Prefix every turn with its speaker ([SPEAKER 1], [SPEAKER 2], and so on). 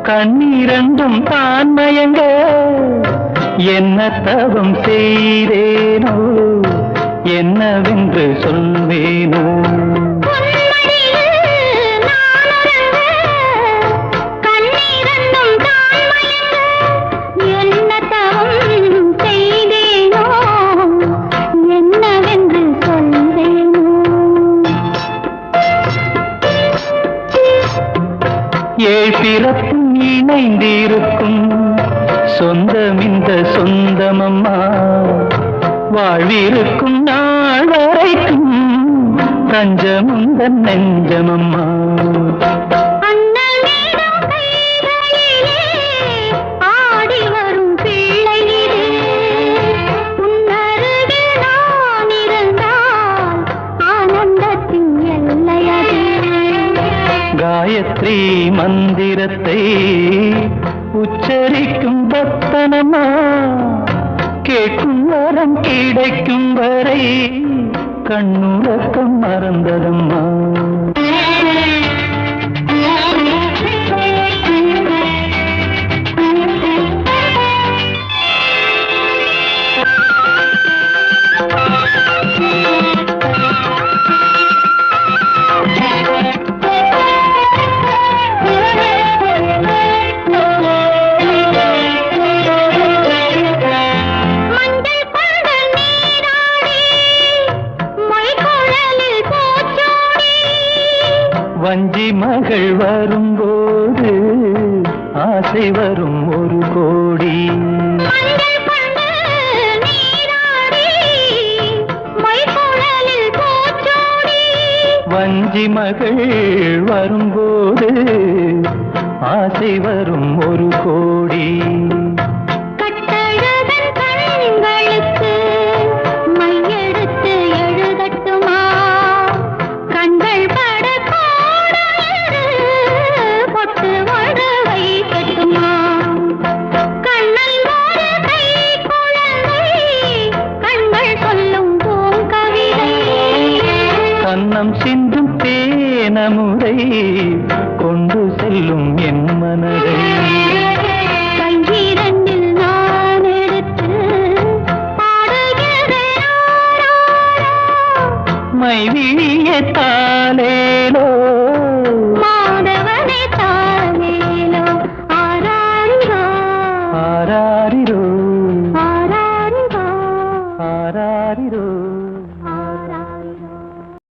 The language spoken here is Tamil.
[SPEAKER 1] கண்ணீரண்டும் தான் மயங்க என்ன தவம் செய்தேனோ என்னவென்று சொல்வேனோ பிறப்பும் இணைந்திருக்கும் சொந்தம் இந்த சொந்தமம்மா வாழ்விருக்கும் நாள் வரைக்கும் தஞ்சமுந்தன் நெஞ்சமம்மா காயத்ரி மந்திரத்தை உச்சரிக்கும் பக்தனம்மா கேட்கும் வரம் கிடைக்கும் வரை கண்ணுறக்கம் மறந்ததம்மா வஞ்சி மகள் வரும்போது ஆசை வரும் ஒரு கோடி வஞ்சி மகள் வரும்போது ஆசை வரும் ஒரு கோடி கண்ணம் சிந்தும் தேனமுதை கொண்டு செல்லும் என் மனதை
[SPEAKER 2] கையிரண்டில் நான் எடுத்து
[SPEAKER 1] மைவிழிய தாலே